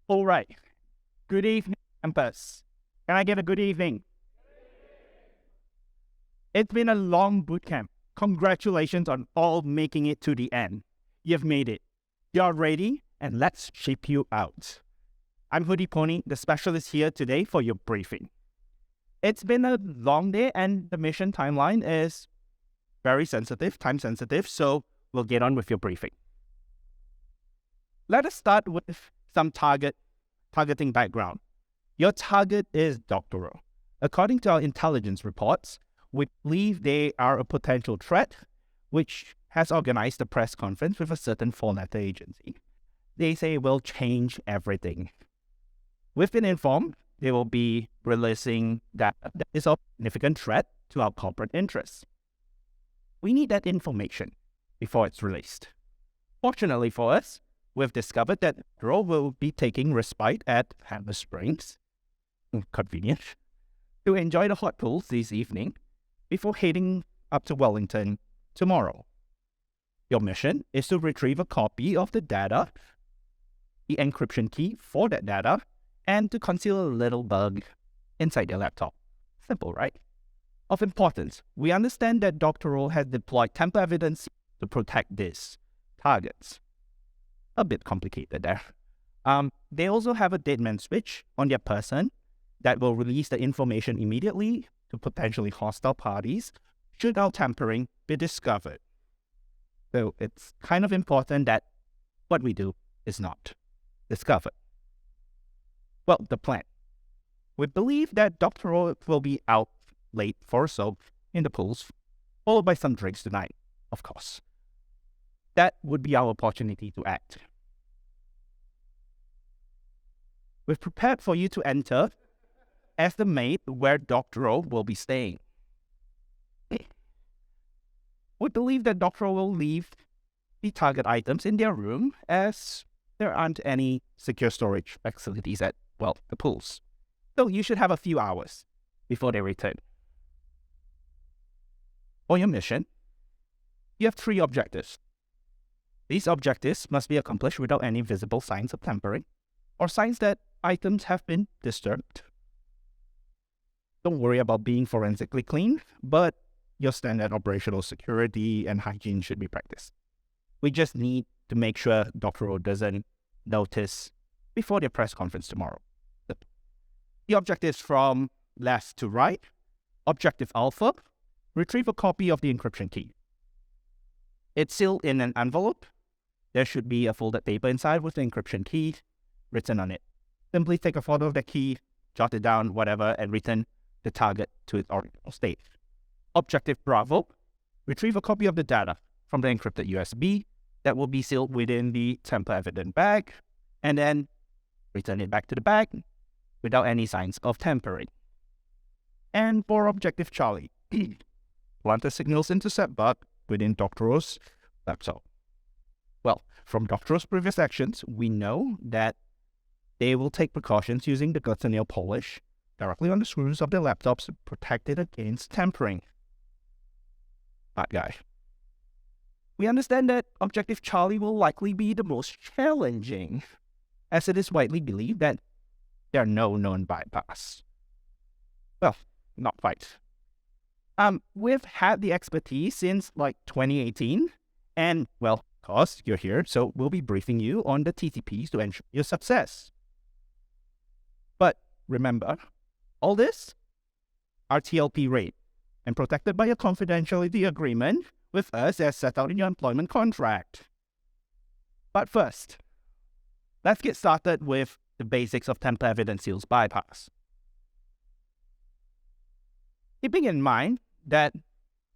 All right. Good evening, campus. Can I get a good evening? It's been a long boot camp. Congratulations on all making it to the end. You've made it. You're ready, and let's ship you out. I'm hoodiePony, the specialist here today for your briefing. It's been a long day, and the mission timeline is very sensitive, time sensitive, so we'll get on with your briefing. Let us start with some targeting background. Your target is doctoral. According to our intelligence reports, we believe they are a potential threat, which has organized a press conference with a certain four-letter agency. They say it will change everything. We've been informed they will be releasing that is a significant threat to our corporate interests. We need that information before it's released. Fortunately for us, we've discovered that Ro will be taking respite at Hammer Springs, convenient, to enjoy the hot pools this evening before heading up to Wellington tomorrow. Your mission is to retrieve a copy of the data, the encryption key for that data, and to conceal a little bug inside your laptop. Simple, right? Of importance, we understand that Dr. Ro has deployed tamper evidence to protect these targets. A bit complicated there. They also have a dead man switch on their person that will release the information immediately to potentially hostile parties should our tampering be discovered. So it's kind of important that what we do is not discovered. Well, the plan. We believe that Dr. Ro will be out late for a soak in the pools, followed by some drinks tonight, of course. That would be our opportunity to act. We've prepared for you to enter as the maid where Dr. Ro will be staying. We believe that Dr. Ro will leave the target items in their room as there aren't any secure storage facilities at, the pools. So you should have a few hours before they return. For your mission, you have 3 objectives. These objectives must be accomplished without any visible signs of tampering or signs that items have been disturbed. Don't worry about being forensically clean, but your standard operational security and hygiene should be practiced. We just need to make sure Dr. Ro doesn't notice before their press conference tomorrow. The objectives from left to right. Objective Alpha, retrieve a copy of the encryption key. It's sealed in an envelope. There should be a folded paper inside with the encryption key written on it. Simply take a photo of the key, jot it down, whatever, and return the target to its original state. Objective Bravo, retrieve a copy of the data from the encrypted USB that will be sealed within the tamper evident bag, and then return it back to the bag without any signs of tampering. And for Objective Charlie, plant the signals intercept bug within Dr. Ro's laptop. Well, from Dr. Ro's previous actions, we know that they will take precautions using the glitter nail polish directly on the screws of their laptops to protect it against tampering. Bad guy. We understand that Objective Charlie will likely be the most challenging, as it is widely believed that there are no known bypass. Well, not quite. We've had the expertise since 2018, and of course, you're here, so we'll be briefing you on the TTPs to ensure your success. But remember, all this RTLP rate and protected by a confidentiality agreement with us as set out in your employment contract. But first, let's get started with the basics of tamper evidence seals bypass. Keeping in mind that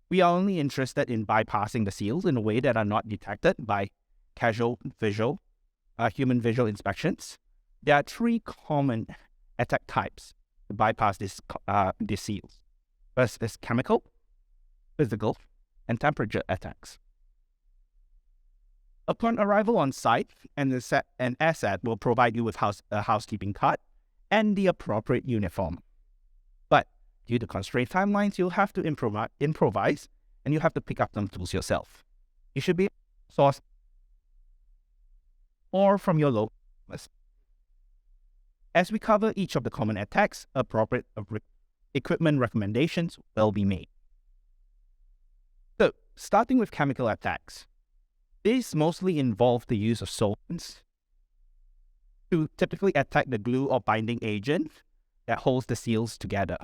we are only interested in bypassing the seals in a way that are not detected by casual human visual inspections, there are 3 common attack types to bypass these seals. First is chemical, physical, and temperature attacks. Upon arrival on site, an asset will provide you with a housekeeping card and the appropriate uniform. But due to constrained timelines, you'll have to improvise, and you have to pick up some tools yourself. You should be able to source or from your local As we cover each of the common attacks, appropriate equipment recommendations will be made. So, starting with chemical attacks. These mostly involve the use of solvents to typically attack the glue or binding agent that holds the seals together.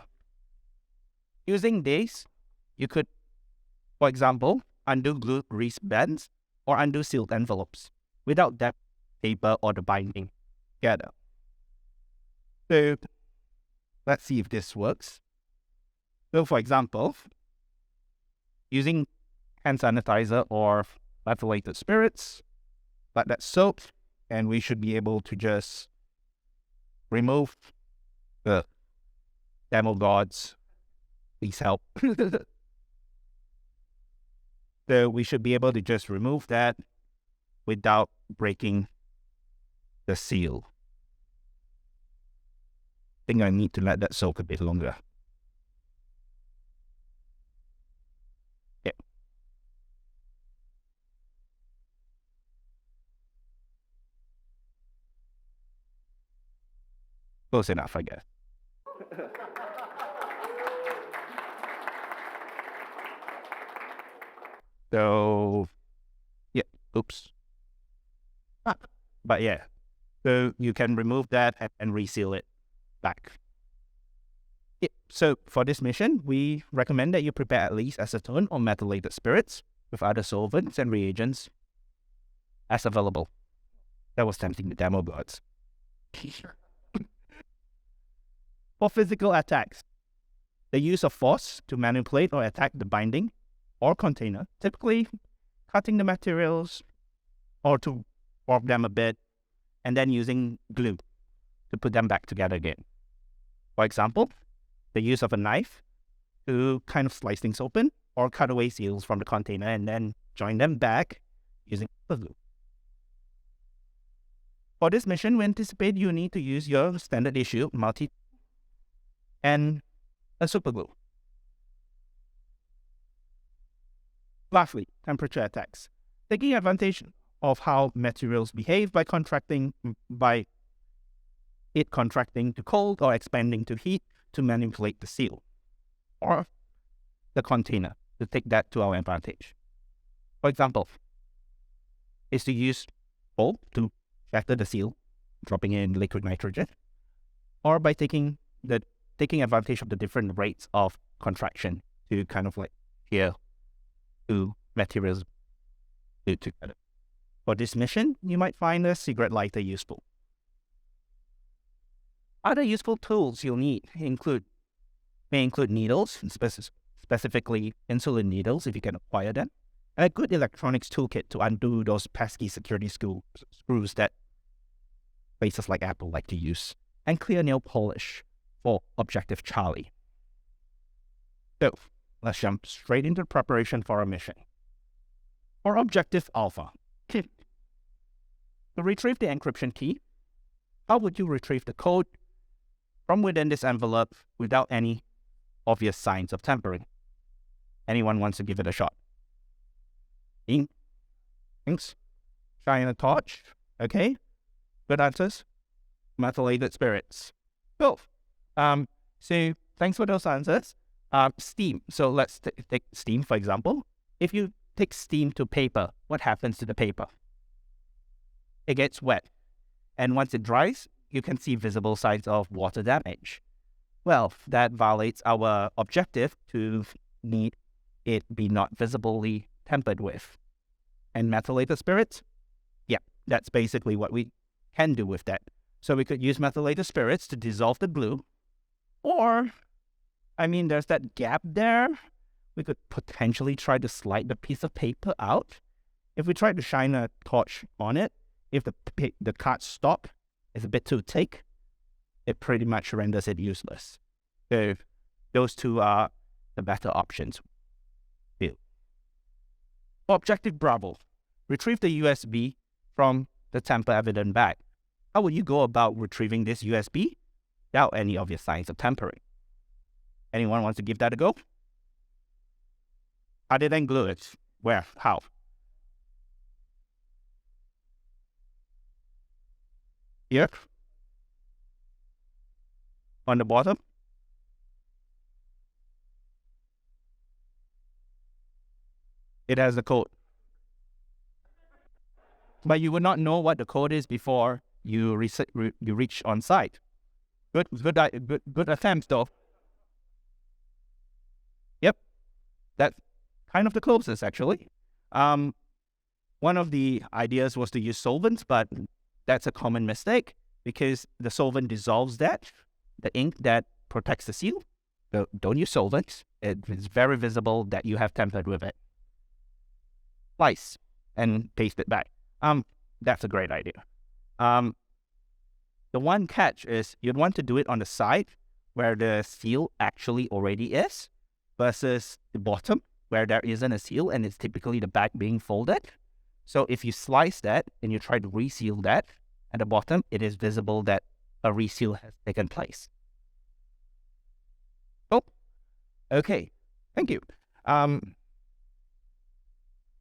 Using these, you could, for example, undo glue grease bands or undo sealed envelopes without that paper or the binding together. So, let's see if this works. So, for example, using hand sanitizer or methylated spirits, like that soap, and we should be able to just remove the demo gods. Please help. So we should be able to just remove that without breaking the seal. I think I need to let that soak a bit longer. Yeah. Close enough, I guess. So, yeah, oops. But yeah, so you can remove that and reseal it back. Yeah. So for this mission, we recommend that you prepare at least acetone or methylated spirits with other solvents and reagents as available. That was tempting the demo gods. For physical attacks, the use of force to manipulate or attack the binding or container, typically cutting the materials or to warp them a bit, and then using glue to put them back together again. For example, the use of a knife to kind of slice things open or cut away seals from the container and then join them back using glue. For this mission, we anticipate you need to use your standard issue multi and a super glue. Lastly, temperature attacks. Taking advantage of how materials behave by it contracting to cold or expanding to heat to manipulate the seal or the container to take that to our advantage. For example, is to use coal to shatter the seal, dropping in liquid nitrogen, or by taking advantage of the different rates of contraction to kind of like adhere to materials glued together. For this mission, you might find a cigarette lighter useful. Other useful tools you'll need may include needles, specifically insulin needles if you can acquire them, and a good electronics toolkit to undo those pesky security screws that places like Apple like to use, and clear nail polish for Objective Charlie. So, let's jump straight into preparation for our mission. For Objective Alpha, to retrieve the encryption key, how would you retrieve the code from within this envelope without any obvious signs of tampering? Anyone wants to give it a shot? Thanks. Shine a torch. Okay. Good answers. Methylated spirits. Cool. So thanks for those answers. Steam. So let's take steam, for example. If you take steam to paper, what happens to the paper? It gets wet. And once it dries, you can see visible signs of water damage. Well, that violates our objective to need it be not visibly tampered with. And methylated spirits? Yeah, that's basically what we can do with that. So we could use methylated spirits to dissolve the glue. Or, there's that gap there. We could potentially try to slide the piece of paper out. If we try to shine a torch on it, if the cardstock is a bit too thick, it pretty much renders it useless. So those two are the better options. Objective Bravo. Retrieve the USB from the tamper evident bag. How would you go about retrieving this USB without any obvious signs of tampering? Anyone wants to give that a go? Other than glue it, where? How? Here? on the bottom, it has the code. But you would not know what the code is before you reach on site. Good attempt though. Yep, that's kind of the closest actually. One of the ideas was to use solvents, but that's a common mistake because the solvent dissolves the ink that protects the seal. So don't use solvents. It's very visible that you have tampered with it. Slice and paste it back. That's a great idea. The one catch is you'd want to do it on the side where the seal actually already is versus the bottom where there isn't a seal and it's typically the back being folded. So if you slice that and you try to reseal that, at the bottom, it is visible that a reseal has taken place. Oh, okay. Thank you. For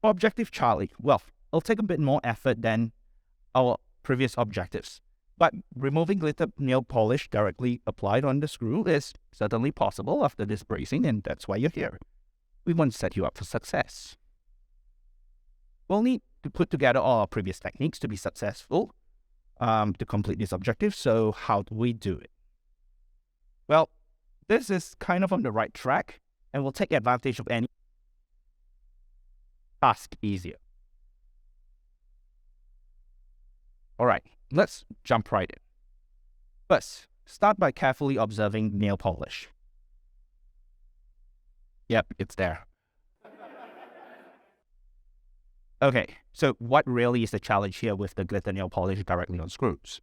objective Charlie, well, it'll take a bit more effort than our previous objectives. But removing glitter nail polish directly applied on the screw is certainly possible after this bracing, and that's why you're here. We want to set you up for success. We'll need to put together all our previous techniques to be successful to complete this objective. So how do we do it? Well, this is kind of on the right track and will take advantage of any task easier. All right, let's jump right in. First, start by carefully observing nail polish. Yep, it's there. Okay, so what really is the challenge here with the glitter nail polish directly on screws?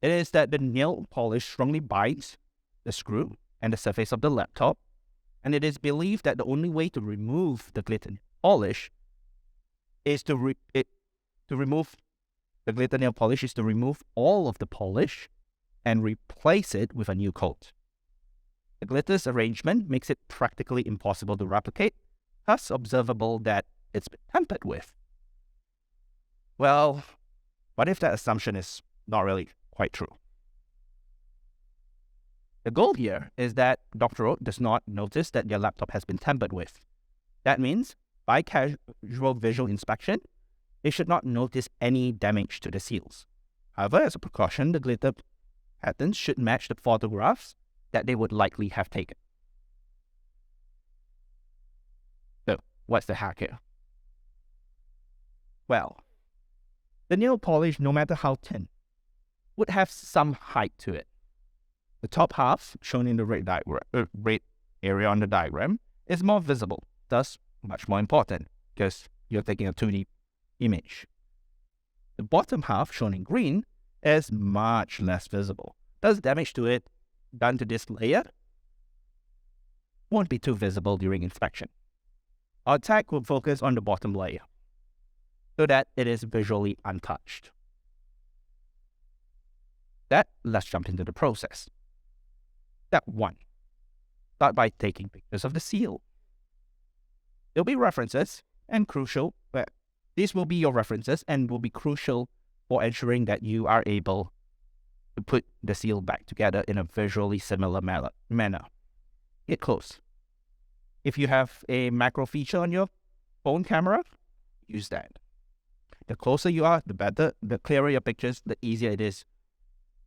It is that the nail polish strongly binds the screw and the surface of the laptop, and it is believed that the only way to remove the glitter polish is to remove the glitter nail polish is to remove all of the polish and replace it with a new coat. The glitter's arrangement makes it practically impossible to replicate, thus observable that it's been tampered with. Well, what if that assumption is not really quite true? The goal here is that Dr. Oak does not notice that your laptop has been tampered with. That means, by casual visual inspection, they should not notice any damage to the seals. However, as a precaution, the glitter patterns should match the photographs that they would likely have taken. So, what's the hack here? Well, the nail polish, no matter how thin, would have some height to it. The top half, shown in the red area on the diagram, is more visible, thus much more important, because you're taking a 2D image. The bottom half, shown in green, is much less visible. Thus, damage to it done to this layer won't be too visible during inspection. Our attack will focus on the bottom layer, so that it is visually untouched. Let's jump into the process. Step 1. Start by taking pictures of the seal. There'll be references and crucial, but these will be your references and will be crucial for ensuring that you are able to put the seal back together in a visually similar manner. Get close. If you have a macro feature on your phone camera, use that. The closer you are, the better. The clearer your pictures, the easier it is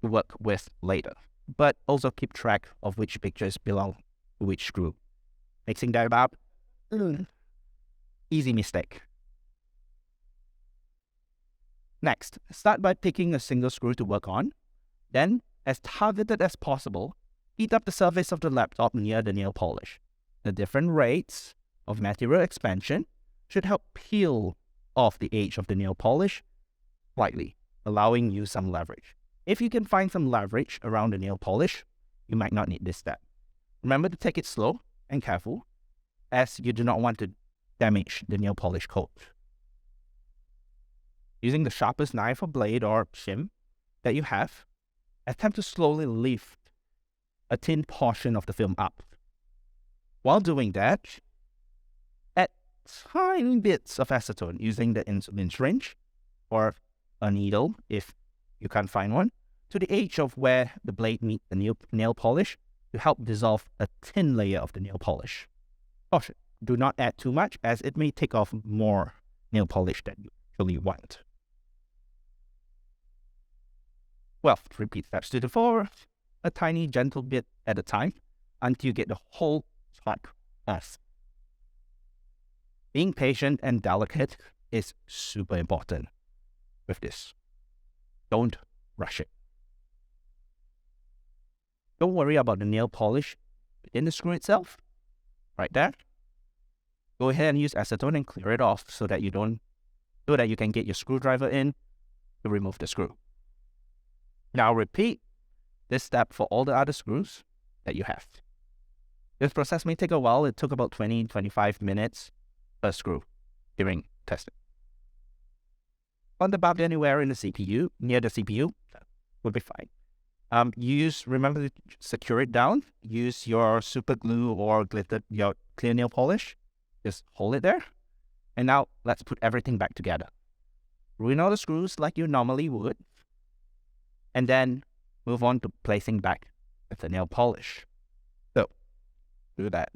to work with later. But also keep track of which pictures belong to which screw. Mixing that up, easy mistake. Next, start by picking a single screw to work on. Then, as targeted as possible, heat up the surface of the laptop near the nail polish. The different rates of material expansion should help peel off the edge of the nail polish slightly, allowing you some leverage. If you can find some leverage around the nail polish, you might not need this step. Remember to take it slow and careful, as you do not want to damage the nail polish coat. Using the sharpest knife or blade or shim that you have, attempt to slowly lift a thin portion of the film up. While doing that, add tiny bits of acetone using the insulin syringe or a needle if you can't find one to the edge of where the blade meets the nail polish to help dissolve a thin layer of the nail polish. Caution, do not add too much as it may take off more nail polish than you actually want. Well, repeat steps 2 to 4, a tiny gentle bit at a time until you get the whole chunk off. Being patient and delicate is super important with this. Don't rush it. Don't worry about the nail polish within the screw itself. Right there. Go ahead and use acetone and clear it off so that you can get your screwdriver in to remove the screw. Now repeat this step for all the other screws that you have. This process may take a while. It took about 20-25 minutes per screw during testing. On the bump anywhere in the CPU, near the CPU, that would be fine. Remember to secure it down. Use your super glue or your clear nail polish. Just hold it there. And now let's put everything back together. Ruin all the screws like you normally would. And then move on to placing back the nail polish. So, do that.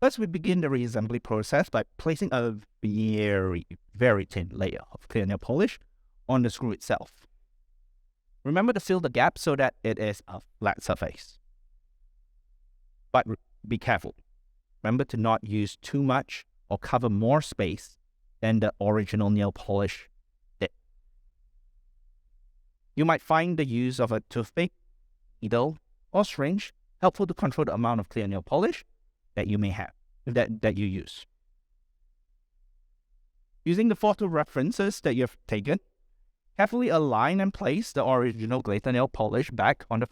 First, we begin the reassembly process by placing a very, very thin layer of clear nail polish on the screw itself. Remember to fill the gap so that it is a flat surface. But be careful. Remember to not use too much or cover more space than the original nail polish did. You might find the use of a toothpick, needle, or syringe helpful to control the amount of clear nail polish that you may have, that you use. Using the photo references that you've taken, carefully align and place the original glitter nail polish back on the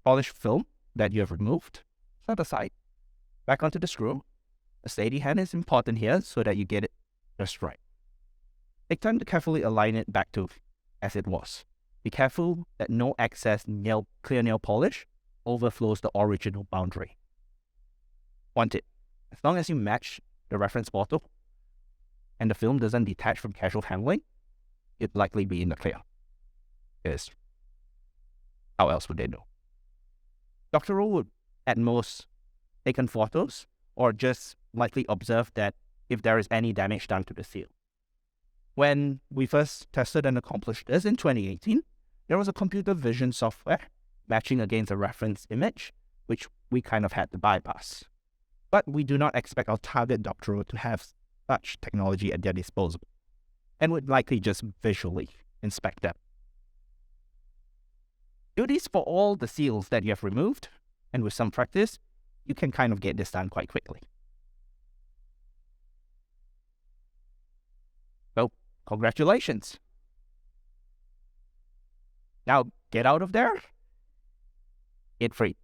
polish film that you have removed. Set aside. Back onto the screw. A steady hand is important here so that you get it just right. Take time to carefully align it back to as it was. Be careful that no excess clear nail polish overflows the original boundary. Want it. As long as you match the reference bottle and the film doesn't detach from casual handling, it'd likely be in the clear. Because how else would they know? Dr. O would at most taken photos or just likely observe that if there is any damage done to the seal. When we first tested and accomplished this in 2018, there was a computer vision software matching against a reference image, which we kind of had to bypass. But we do not expect our target doctoral to have such technology at their disposal, and would likely just visually inspect them. Do this for all the seals that you have removed, and with some practice, you can kind of get this done quite quickly. So, congratulations. Now, get out of there. Get free.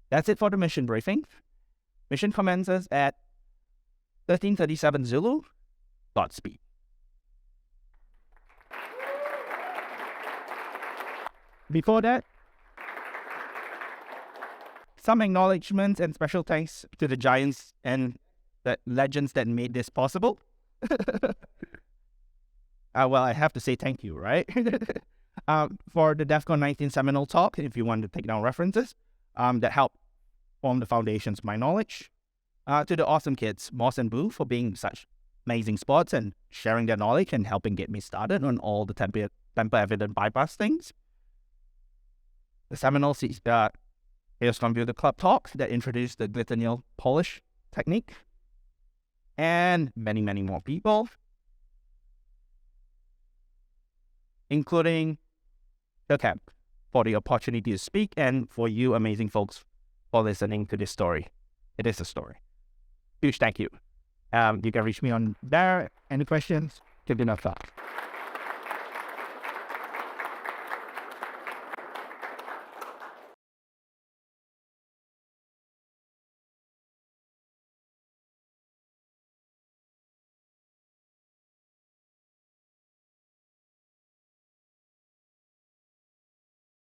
That's it for the mission briefing. Mission commences at 13:37 Zulu. Godspeed. Before that, some acknowledgements and special thanks to the giants and the legends that made this possible. Well, I have to say thank you, right? For the DEF CON 19 seminal talk, if you want to take down references, that helped form the foundations of my knowledge. To the awesome kids, Moss and Boo, for being such amazing sports and sharing their knowledge and helping get me started on all the tamper evident bypass things. The seminal Chaos Computer Club talk that introduced the glitter nail polish technique. And many, many more people, including the camp, for the opportunity to speak, and for you amazing folks for listening to this story. It is a story. Huge thank you. You can reach me on there. Any questions? Give me a thought.